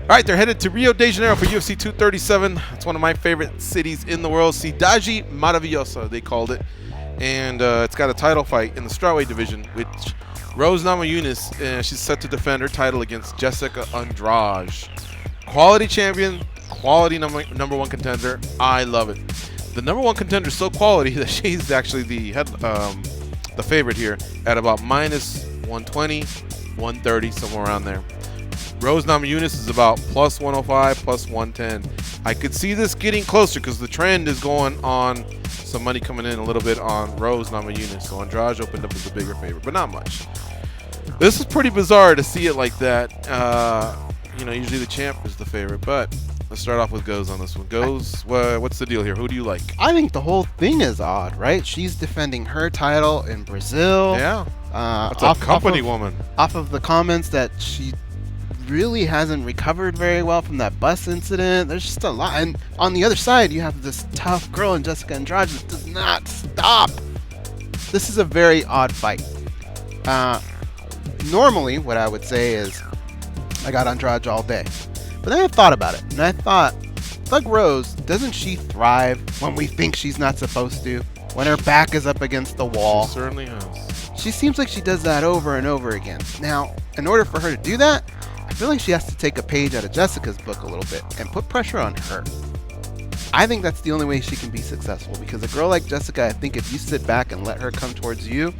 All right, they're headed to Rio de Janeiro for UFC 237. It's one of my favorite cities in the world. Cidade Maravilhosa, they called it. And it's got a title fight in the strawweight division, which Rose Namajunas, she's set to defend her title against Jessica Andrade. Quality champion, quality number one contender. I love it. The number one contender is so quality that she's actually the favorite here at about minus 120, 130, somewhere around there. Rose Namajunas is about plus 105, plus 110. I could see this getting closer because the trend is going on. Some money coming in a little bit on Rose Namajunas. So Andrade opened up as a bigger favorite, but not much. This is pretty bizarre to see it like that. Usually the champ is the favorite, but let's start off with Goes on this one. Goes, what's the deal here? Who do you like? I think the whole thing is odd, right? She's defending her title in Brazil. Yeah. That's a company woman. Off of the comments that she really hasn't recovered very well from that bus incident. There's just a lot. And on the other side, you have this tough girl in Jessica Andrade that does not stop. This is a very odd fight. Normally, what I would say is I got Andrade all day. But then I thought about it, and I thought, Thug Rose, doesn't she thrive when we think she's not supposed to? When her back is up against the wall? She certainly has. She seems like she does that over and over again. Now, in order for her to do that, I feel like she has to take a page out of Jessica's book a little bit and put pressure on her. I think that's the only way she can be successful, because a girl like Jessica, I think if you sit back and let her come towards you,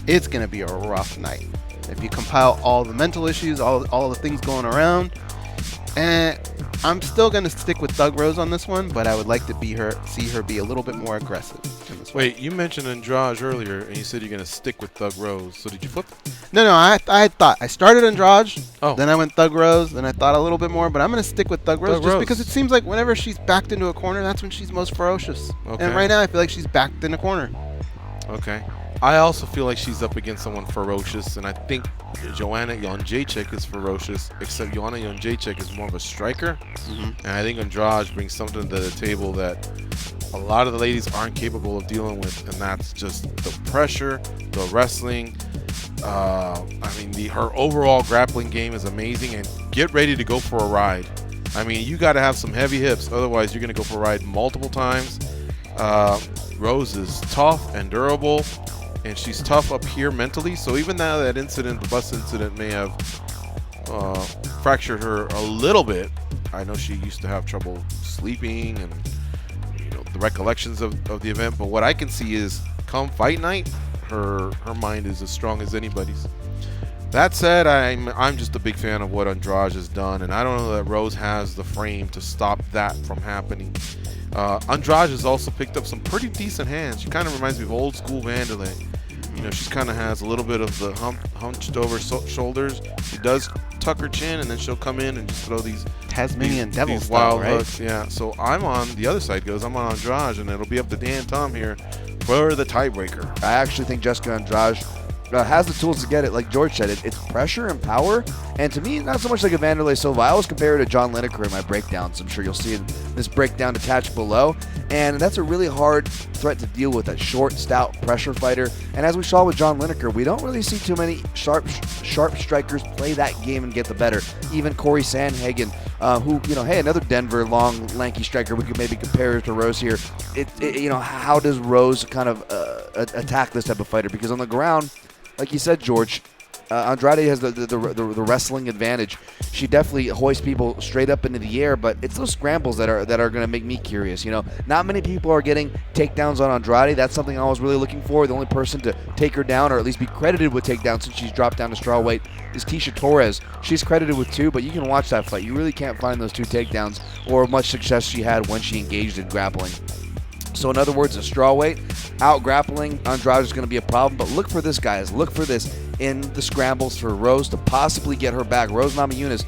it's going to be a rough night. If you compile all the mental issues, all the things going around, and I'm still going to stick with Thug Rose on this one, but I would like to see her be a little bit more aggressive in this Wait, you mentioned Andrade earlier, and you said you're going to stick with Thug Rose. So did you flip? No, I thought I started Andrade, Oh. then I went Thug Rose, then I thought a little bit more, but I'm going to stick with Thug Rose Thug just Rose. because it seems like whenever she's backed into a corner, that's when she's most ferocious. Okay. And right now I feel like she's backed in a corner. Okay. I also feel like she's up against someone ferocious, and I think Joanna Jędrzejczyk is ferocious, except Joanna Jędrzejczyk is more of a striker. And I think Andrade brings something to the table that a lot of the ladies aren't capable of dealing with, and that's just the pressure, the wrestling. Her overall grappling game is amazing, and get ready to go for a ride. I mean, you got to have some heavy hips, otherwise you're going to go for a ride multiple times. Rose is tough and durable, and she's tough up here mentally. So even now that incident, the bus incident, may have fractured her a little bit. I know she used to have trouble sleeping and the recollections of the event. But what I can see is come fight night, her mind is as strong as anybody's. That said, I'm just a big fan of what Andrade has done, and I don't know that Rose has the frame to stop that from happening. Andrade has also picked up some pretty decent hands. She kind of reminds me of old school Vanderlei. She kind of has a little bit of the hunched over shoulders. She does tuck her chin, and then she'll come in and just throw these Tasmanian devil these style, wild right? hooks. Yeah, so I'm on the other side. I'm on Andrade, and it'll be up to Dan Tom here for the tiebreaker. I actually think Jessica Andrade has the tools to get it. Like George said, it's pressure and power. And to me, not so much like a Vanderlei Silva. I always compare her to John Lineker in my breakdowns. I'm sure you'll see this breakdown attached below. And that's a really hard threat to deal with, that short, stout pressure fighter. And as we saw with John Lineker, we don't really see too many sharp strikers play that game and get the better. Even Corey Sandhagen, another Denver long, lanky striker. We could maybe compare her to Rose here. How does Rose kind of attack this type of fighter? Because on the ground, like you said, George, Andrade has the wrestling advantage. She definitely hoists people straight up into the air, but it's those scrambles that are going to make me curious. Not many people are getting takedowns on Andrade. That's something I was really looking for. The only person to take her down, or at least be credited with takedowns since she's dropped down to strawweight, is Tisha Torres. She's credited with 2, but you can watch that fight. You really can't find those 2 takedowns or much success she had when she engaged in grappling. So in other words, a strawweight, out grappling Andrade is going to be a problem. But look for this, guys. Look for this in the scrambles for Rose to possibly get her back. Rose Namajunas,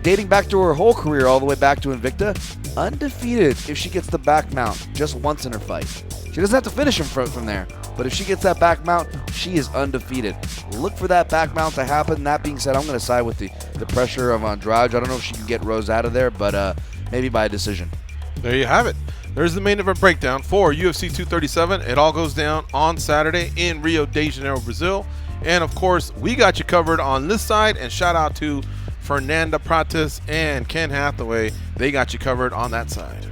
dating back to her whole career all the way back to Invicta, undefeated if she gets the back mount just once in her fight. She doesn't have to finish him from there. But if she gets that back mount, she is undefeated. Look for that back mount to happen. That being said, I'm going to side with the pressure of Andrade. I don't know if she can get Rose out of there, but maybe by a decision. There you have it. There's the main event breakdown for UFC 237. It all goes down on Saturday in Rio de Janeiro, Brazil. And, of course, we got you covered on this side. And shout out to Fernanda Pratis, and Ken Hathaway. They got you covered on that side.